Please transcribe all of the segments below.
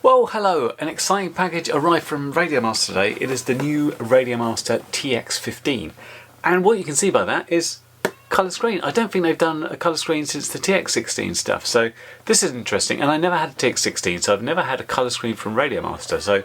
Well, hello! An exciting package arrived from RadioMaster today. It is the new RadioMaster TX15. And what you can see by that is colour screen. I don't think they've done a colour screen since the TX16 stuff, so this is interesting. And I never had a TX16, so I've never had a colour screen from RadioMaster. So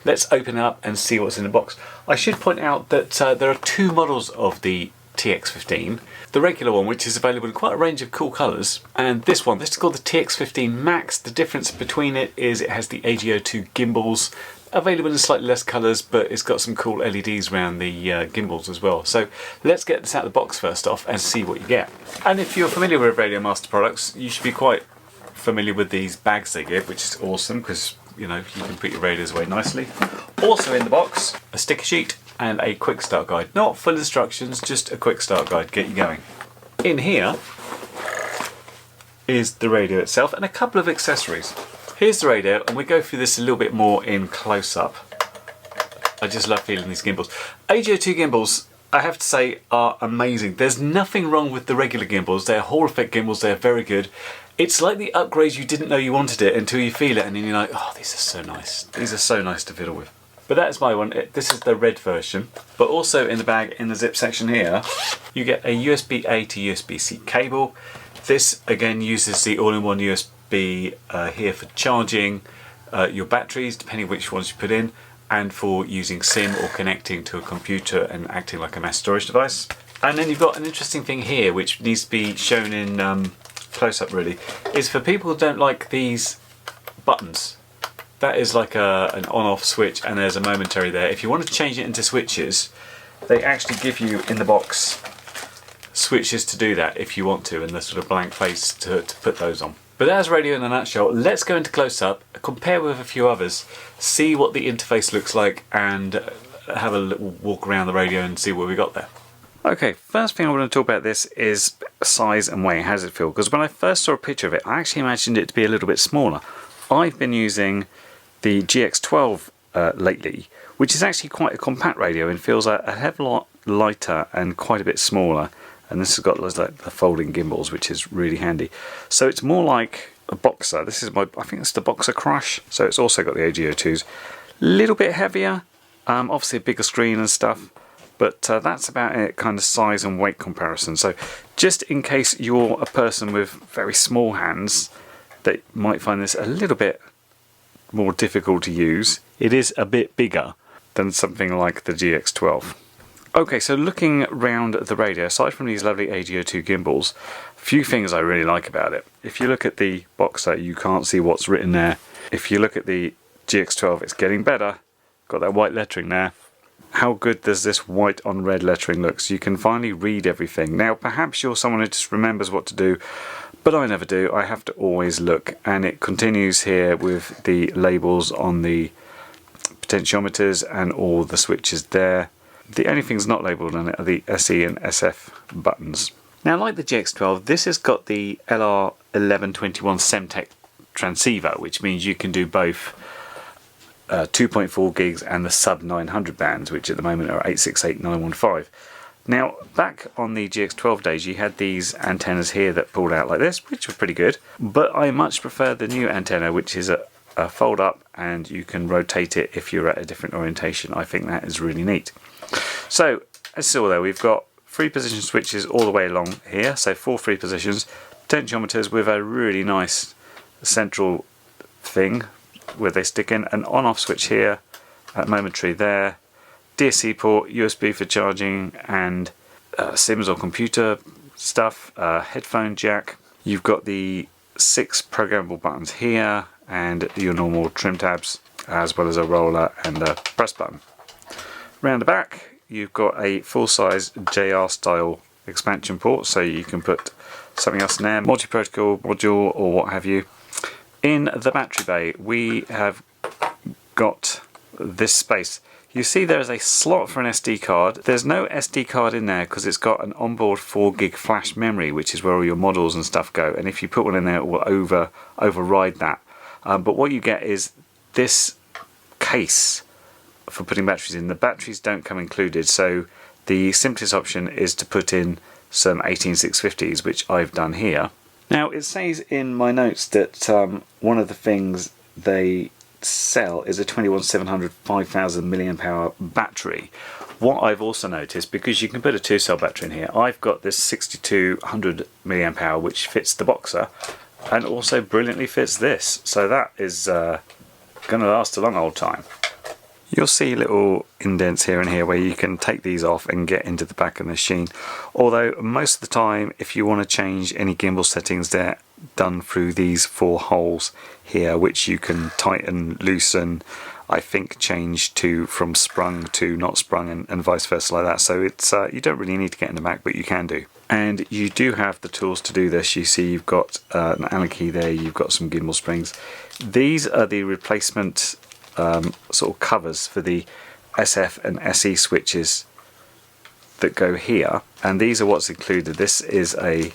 let's open it up and see what's in the box. I should point out that there are two models of the TX15. The regular one, which is available in quite a range of cool colours, and this one, this is called the TX15 Max. The difference between it is it has the AGO2 gimbals, available in slightly less colours, but it's got some cool LEDs around the gimbals as well. So let's get this out of the box first off and see what you get. And if you're familiar with RadioMaster products, you should be quite familiar with these bags they give, which is awesome because, you know, you can put your radios away nicely. Also in the box, a sticker sheet and a quick start guide. Not full instructions, just a quick start guide, get you going. In here is the radio itself and a couple of accessories. Here's the radio, and we go through this a little bit more in close-up. I just love feeling these gimbals. AGO2 gimbals, I have to say, are amazing. There's nothing wrong with the regular gimbals. They're Hall effect gimbals, they're very good. It's like the upgrades you didn't know you wanted it until you feel it, and then you're like, oh, these are so nice. These are so nice to fiddle with. But that's my one. This is the red version. But also in the bag, in the zip section here, you get a USB-A to USB-C cable. This again uses the all-in-one USB here for charging your batteries, depending which ones you put in, and for using SIM or connecting to a computer and acting like a mass storage device. And then you've got an interesting thing here, which needs to be shown in close-up really, is for people who don't like these buttons. That is like an on-off switch, and there's a momentary there. If you want to change it into switches, they actually give you in the box switches to do that if you want to, and the sort of blank face to put those on. But that's radio in a nutshell. Let's go into close-up, compare with a few others, see what the interface looks like, and have a little walk around the radio and see what we got there. Okay, first thing I want to talk about this is size and weight. How does it feel? Because when I first saw a picture of it, I actually imagined it to be a little bit smaller. I've been using the GX12 lately, which is actually quite a compact radio and feels a hell of a lot lighter and quite a bit smaller. And this has got like the folding gimbals, which is really handy. So it's more like a Boxer. This is I think it's the Boxer Crush. So it's also got the AGO2s. A little bit heavier, obviously a bigger screen and stuff. But that's about it, kind of size and weight comparison. So just in case you're a person with very small hands that might find this a little bit more difficult to use, it is a bit bigger than something like the GX12. Okay, so looking around the radio, aside from these lovely AGO2 gimbals, a few things I really like about it. If you look at the Boxer, you can't see what's written there. If you look at the GX12, it's getting better. Got that white lettering there. How good does this white on red lettering look? So you can finally read everything. Now, perhaps you're someone who just remembers what to do, but I never do. I have to always look, and it continues here with the labels on the potentiometers and all the switches there. The only things not labelled on it are the SE and SF buttons. Now, like the GX12, this has got the LR1121 Semtech Transceiver, which means you can do both 2.4 gigs and the sub 900 bands, which at the moment are 868, 915. Now, back on the GX12 days, you had these antennas here that pulled out like this, which were pretty good, but I much prefer the new antenna, which is a fold up, and you can rotate it if you're at a different orientation. I think that is really neat. So, as you saw there, we've got 3 position switches all the way along here, so 4 3 positions, potentiometers with a really nice central thing where they stick in, an on-off switch here, at momentary there, DSC port, USB for charging and SIMs or computer stuff, headphone jack. You've got the 6 programmable buttons here and your normal trim tabs, as well as a roller and a press button. Round the back, you've got a full-size JR style expansion port, so you can put something else in there, multi-protocol module or what have you. In the battery bay, we have got this space. You see there is a slot for an SD card. There's no SD card in there because it's got an onboard 4 gig flash memory, which is where all your models and stuff go, and if you put one in there it will override that. But what you get is this case for putting batteries in. The batteries don't come included, so the simplest option is to put in some 18650s, which I've done here. Now it says in my notes that one of the things they cell is a 21700 5000 milliamp hour battery. What I've also noticed, because you can put a 2-cell battery in here, I've got this 6200 milliamp hour which fits the Boxer and also brilliantly fits this, so that is going to last a long old time. You'll see little indents here and here where you can take these off and get into the back of the machine, although most of the time if you want to change any gimbal settings they're done through these 4 holes here, which you can tighten, loosen, I think change to from sprung to not sprung and vice versa like that. So it's you don't really need to get in the back, but you can do. And you do have the tools to do this. You see you've got an Allen key there, you've got some gimbal springs. These are the replacement sort of covers for the SF and SE switches that go here, and these are what's included. This is a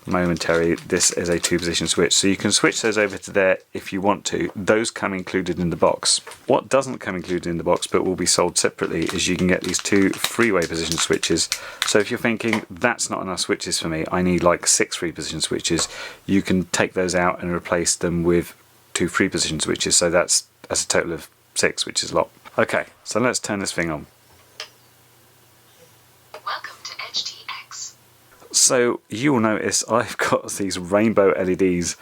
momentary, this is a 2-position switch, so you can switch those over to there if you want to. Those come included in the box. What doesn't come included in the box but will be sold separately is you can get these 2 3-way position switches. So if you're thinking that's not enough switches for me, I need like 6 3-position switches, you can take those out and replace them with 2 3-position switches, so that's a total of 6, which is a lot. Okay, so let's turn this thing on. Welcome to Edge TX. So you will notice I've got these rainbow LEDs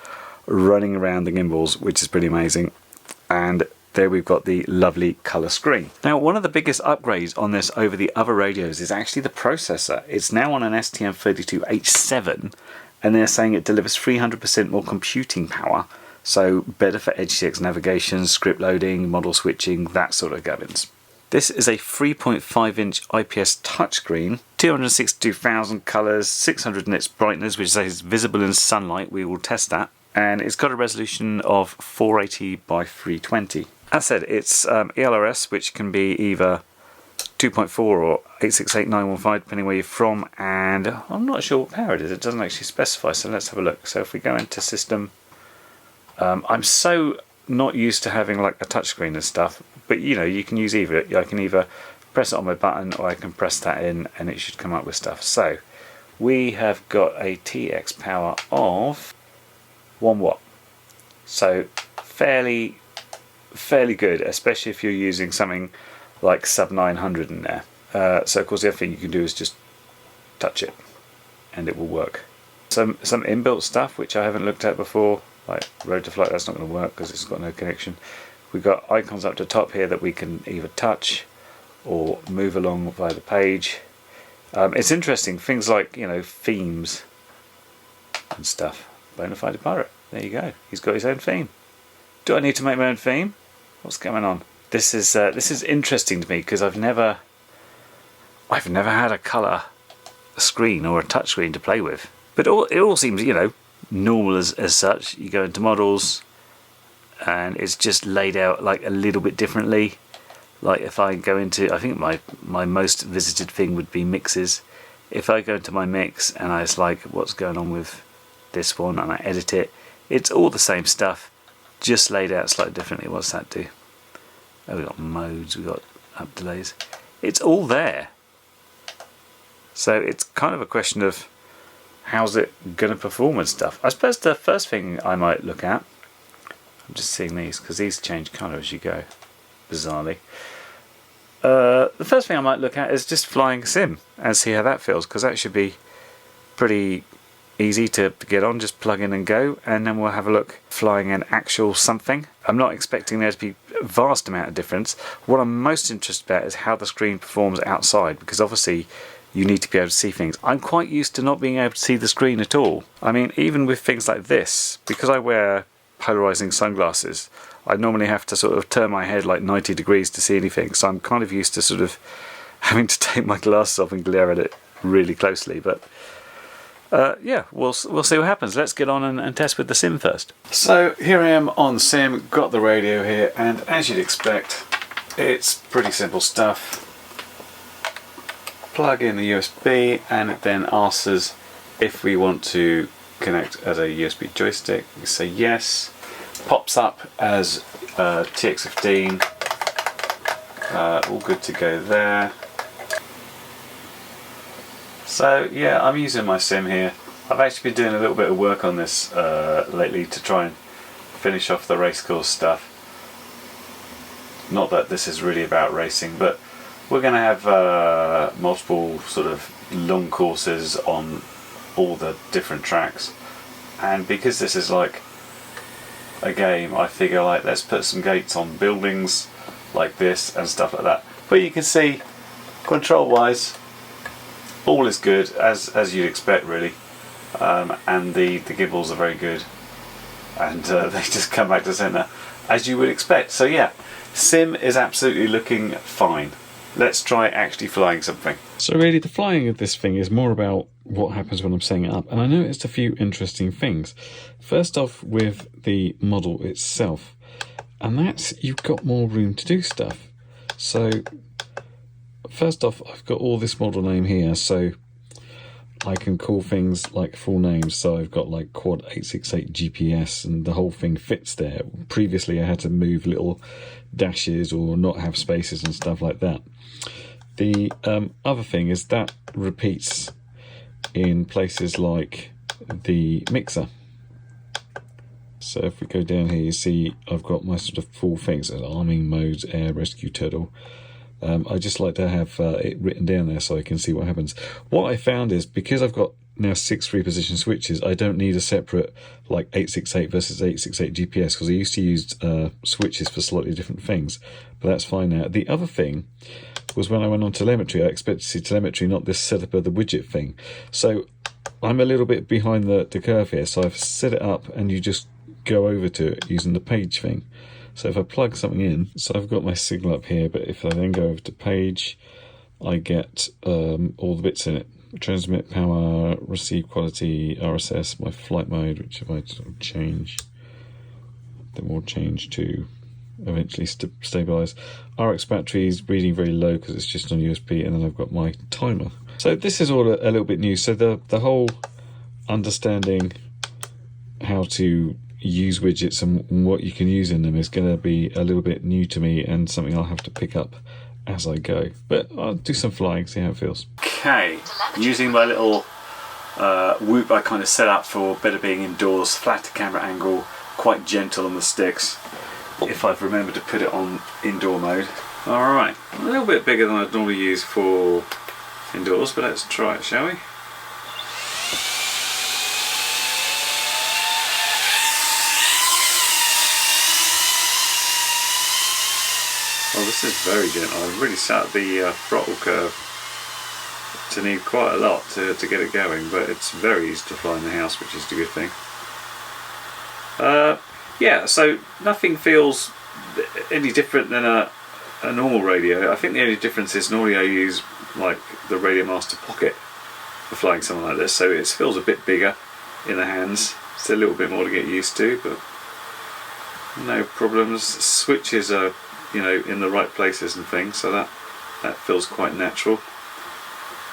running around the gimbals, which is pretty amazing. And there we've got the lovely colour screen. Now, one of the biggest upgrades on this over the other radios is actually the processor. It's now on an STM32H7, and they're saying it delivers 300% more computing power. So better for Edge TX navigation, script loading, model switching, that sort of gubbins. This is a 3.5-inch IPS touchscreen, 262,000 colours, 600 nits brightness, which is visible in sunlight. We will test that. And it's got a resolution of 480 by 320. As said, it's ELRS, which can be either 2.4 or 868.915, depending where you're from. And I'm not sure what power it is. It doesn't actually specify, so let's have a look. So if we go into system, I'm so not used to having like a touchscreen and stuff, but you know, you can use either. I can either press it on my button or I can press that in and it should come up with stuff. So we have got a TX power of 1 watt, so fairly good, especially if you're using something like sub 900 in there. So of course the other thing you can do is just touch it and it will work. Some inbuilt stuff which I haven't looked at before, like road to flight, that's not going to work because it's got no connection. We've got icons up the top here that we can either touch or move along via the page. It's interesting, things like, you know, themes and stuff. Bonafide pirate, there you go, he's got his own theme. Do I need to make my own theme? What's going on? This is interesting to me because I've never had a colour screen or a touch screen to play with. But it all seems, you know, normal as such. You go into models and it's just laid out like a little bit differently. Like if I go into, I think my most visited thing would be mixes. If I go into my mix and I was like, what's going on with this one, and I edit it, it's all the same stuff, just laid out slightly differently. What's that do? Oh, we've got modes, we've got up delays. It's all there. So it's kind of a question of how's it going to perform and stuff. I suppose the first thing I might look at, I'm just seeing these because these change colour as you go, bizarrely. The first thing I might look at is just flying a sim and see how that feels, because that should be pretty easy to get on, just plug in and go, and then we'll have a look flying an actual something. I'm not expecting there to be a vast amount of difference. What I'm most interested about is how the screen performs outside, because obviously you need to be able to see things. I'm quite used to not being able to see the screen at all. I mean, even with things like this, because I wear polarizing sunglasses, I normally have to sort of turn my head like 90 degrees to see anything, so I'm kind of used to sort of having to take my glasses off and glare at it really closely. But yeah, we'll see what happens. Let's get on and test with the sim first. So here I am on sim, got the radio here, and as you'd expect, it's pretty simple stuff. Plug in the USB and it then asks us if we want to connect as a USB joystick. We say yes. Pops up as TX15. All good to go there. So yeah, I'm using my sim here. I've actually been doing a little bit of work on this lately to try and finish off the race course stuff. Not that this is really about racing, but we're going to have multiple sort of long courses on all the different tracks, and because this is like a game, I figure like let's put some gates on buildings like this and stuff like that. But you can see, control wise, all is good as you'd expect really, and the gimbals are very good, and they just come back to centre as you would expect. So yeah, sim is absolutely looking fine. Let's try actually flying something. So really the flying of this thing is more about what happens when I'm setting it up, and I noticed a few interesting things. First off, with the model itself, and that's, you've got more room to do stuff. So first off, I've got all this model name here, so I can call things like full names. So I've got like quad 868 GPS, and the whole thing fits there. Previously I had to move little dashes or not have spaces and stuff like that. The other thing is that repeats in places like the mixer. So if we go down here, you see I've got my sort of full things, arming modes, air, rescue, turtle. I just like to have it written down there so I can see what happens. What I found is, because I've got now 6 3-position switches, I don't need a separate like 868 versus 868 GPS, because I used to use switches for slightly different things, but that's fine now. The other thing was when I went on telemetry, I expected to see telemetry, not this setup of the widget thing. So I'm a little bit behind the curve here, so I've set it up and you just go over to it using the page thing. So if I plug something in, so I've got my signal up here, but if I then go over to page, I get all the bits in it. Transmit power, receive quality, RSS, my flight mode, which if I sort of change, then we'll change to eventually stabilize. RX battery is reading very low because it's just on USB, and then I've got my timer. So this is all a little bit new. So the whole understanding how to use widgets and what you can use in them is going to be a little bit new to me, and something I'll have to pick up as I go. But I'll do some flying, see how it feels. Okay, using my little whoop I kind of set up for better being indoors, flat camera angle, quite gentle on the sticks, if I've remembered to put it on indoor mode. Alright, a little bit bigger than I'd normally use for indoors, but let's try it, shall we? Oh, this is very gentle. I've really set the throttle curve to need quite a lot to get it going, but it's very easy to fly in the house, which is a good thing. Yeah, so nothing feels any different than a normal radio. I think the only difference is normally I use like the RadioMaster Pocket for flying something like this, so it feels a bit bigger in the hands. It's a little bit more to get used to, but no problems. Switches are, you know, in the right places and things, so that feels quite natural.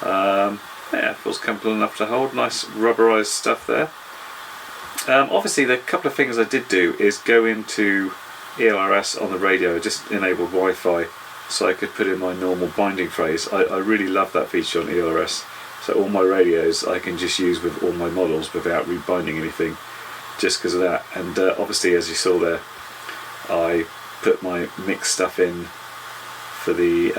Yeah, it feels comfortable enough to hold. Nice rubberized stuff there. Obviously the couple of things I did do is go into ELRS on the radio. I just enabled Wi-Fi so I could put in my normal binding phrase. I really love that feature on ELRS, so all my radios I can just use with all my models without rebinding anything, just because of that. And obviously, as you saw there, I put my mix stuff in for the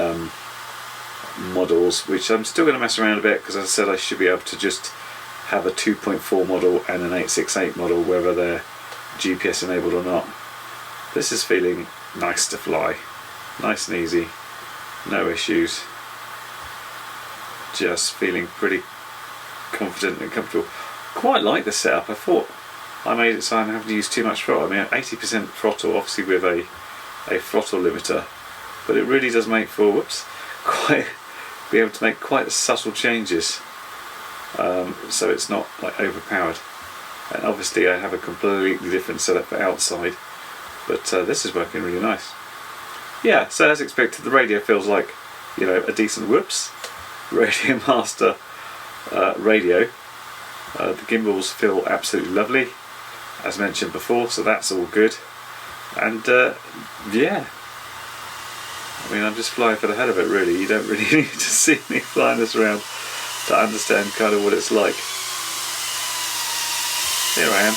models, which I'm still going to mess around a bit, because as I said, I should be able to just have a 2.4 model and an 868 model, whether they're GPS enabled or not. This is feeling nice to fly, nice and easy, no issues, just feeling pretty confident and comfortable. Quite like the setup. I thought I made it so I'm having to use too much throttle. I mean, 80% throttle, obviously with a throttle limiter, but it really does make for quite be able to make quite subtle changes, so it's not like overpowered. And obviously I have a completely different setup for outside, but this is working really nice. Yeah, so as expected, the radio feels like, you know, a decent RadioMaster radio. The gimbals feel absolutely lovely, as mentioned before, so that's all good. And yeah, I mean, I'm just flying for the hell of it, really. You don't really need to see me flying this around to understand kind of what it's like. Here I am.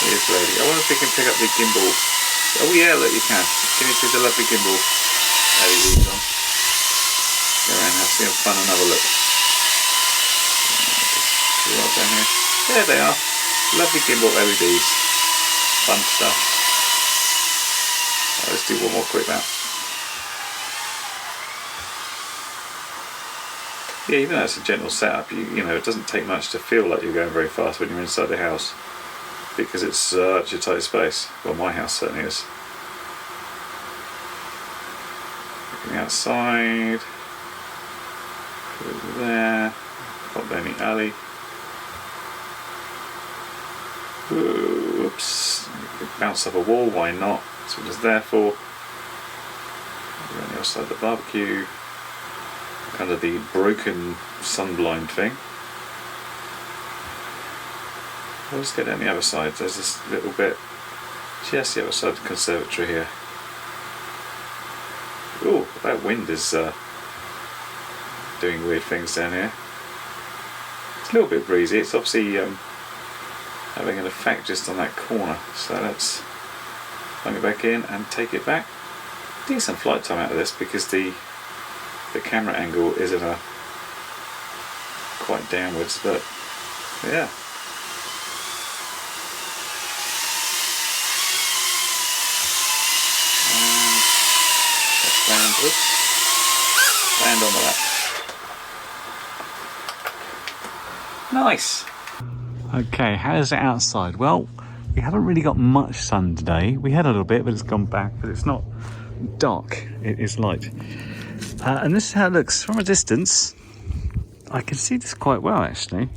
Here's radio. I wonder if we can pick up the gimbal Oh yeah, look, you can. Can you see the lovely gimbal LEDs on? Go around and see have fun and have a look. Right down here. There they are. Lovely gimbal LEDs. Fun stuff. Right, let's do one more quick lap. Yeah, even though it's a gentle setup, you know, it doesn't take much to feel like you're going very fast when you're inside the house, because it's such a tight space. Well, my house certainly is. Looking outside, over there, pop down the alley. Oops, bounce off a wall, why not? That's what it's there for. We're on the other side of the barbecue. Kind of the broken sunblind thing. Let's get down the other side. There's this little bit, just the other side of the conservatory here. Oh, that wind is doing weird things down here. It's a little bit breezy. It's obviously having an effect just on that corner. So let's plug it back in and take it back. Decent flight time out of this because the camera angle is in a quite downwards, but yeah. And let's land, oops, land on the lap. Nice. Okay, how's it outside? Well, we haven't really got much sun today. We had a little bit, but it's gone back, but it's not dark, it is light. And this is how it looks from a distance. I can see this quite well actually.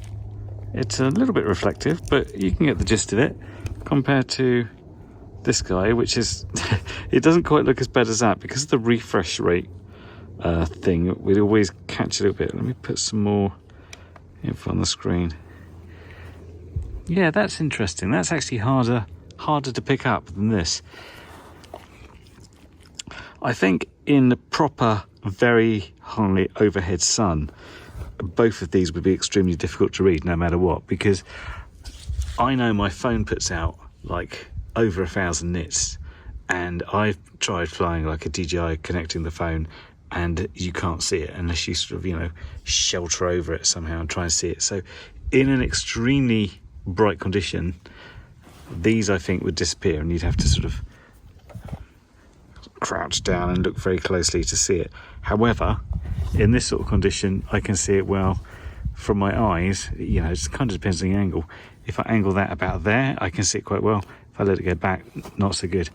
It's a little bit reflective, but you can get the gist of it compared to this guy, which is it doesn't quite look as bad as that because of the refresh rate thing. We'd always catch a little bit. Let me put some more info on the screen. Yeah, that's interesting. That's actually harder to pick up than this. I think in proper, very high overhead sun, both of these would be extremely difficult to read no matter what, because I know my phone puts out like over 1,000 nits, and I've tried flying like a DJI connecting the phone, and you can't see it unless you sort of, you know, shelter over it somehow and try and see it. So in an extremely bright condition, these I think would disappear, and you'd have to sort of crouch down and look very closely to see it. However, in this sort of condition, I can see it well from my eyes. You know, it kind of depends on the angle. If I angle that about there, I can see it quite well. If I let it go back, not so good.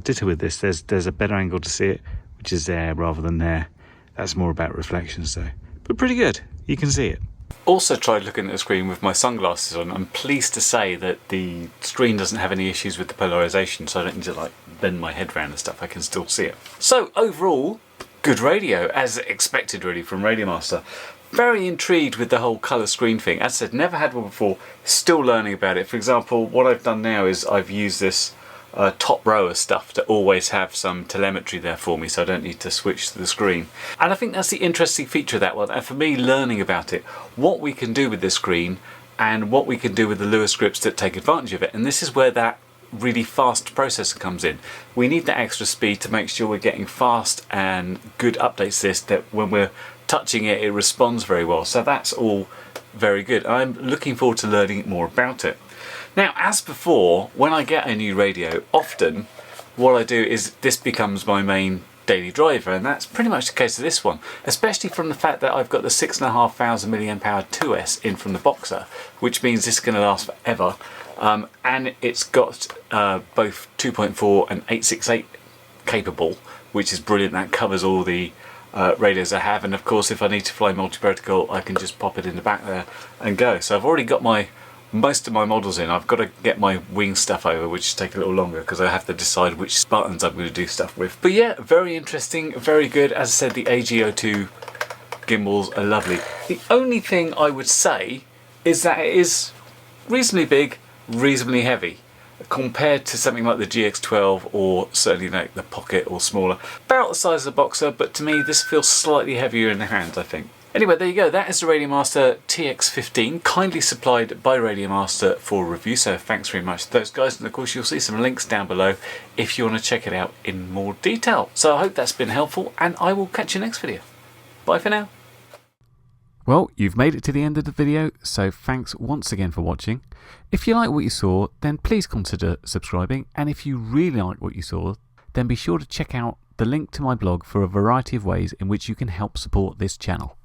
Ditto with this. There's a better angle to see it, which is there rather than there. That's more about reflections though. But pretty good. You can see it. Also tried looking at the screen with my sunglasses on. I'm pleased to say that the screen doesn't have any issues with the polarization, so I don't need to like bend my head around and stuff. I can still see it. So overall, good radio, as expected really from RadioMaster. Very intrigued with the whole colour screen thing. As I said, never had one before, still learning about it. For example, what I've done now is I've used this top row of stuff to always have some telemetry there for me, so I don't need to switch to the screen. And I think that's the interesting feature of that one, and for me learning about it, what we can do with this screen and what we can do with the Lua scripts that take advantage of it. And this is where that really fast processor comes in. We need that extra speed to make sure we're getting fast and good updates to this, that when we're touching it, it responds very well. So that's all very good. I'm looking forward to learning more about it. Now, as before, when I get a new radio, often what I do is this becomes my main daily driver, and that's pretty much the case of this one, especially from the fact that I've got the 6,500 milliamp hour 2S in from the Boxer, which means this is going to last forever. And it's got both 2.4 and 868 capable, which is brilliant. That covers all the radios I have, and of course if I need to fly multi-protocol I can just pop it in the back there and go. So I've already got most of my models in. I've got to get my wing stuff over, which will take a little longer because I have to decide which buttons I'm going to do stuff with. But yeah, very interesting, very good. As I said, the AG02 gimbals are lovely. The only thing I would say is that it is reasonably big, reasonably heavy compared to something like the GX12 or certainly like the Pocket or smaller. About the size of the Boxer, but to me this feels slightly heavier in the hand, I think. Anyway, there you go. That is the RadioMaster TX15, kindly supplied by RadioMaster for review. So thanks very much to those guys. And of course, you'll see some links down below if you want to check it out in more detail. So I hope that's been helpful, and I will catch you next video. Bye for now. Well, you've made it to the end of the video, so thanks once again for watching. If you like what you saw, then please consider subscribing. And if you really like what you saw, then be sure to check out the link to my blog for a variety of ways in which you can help support this channel.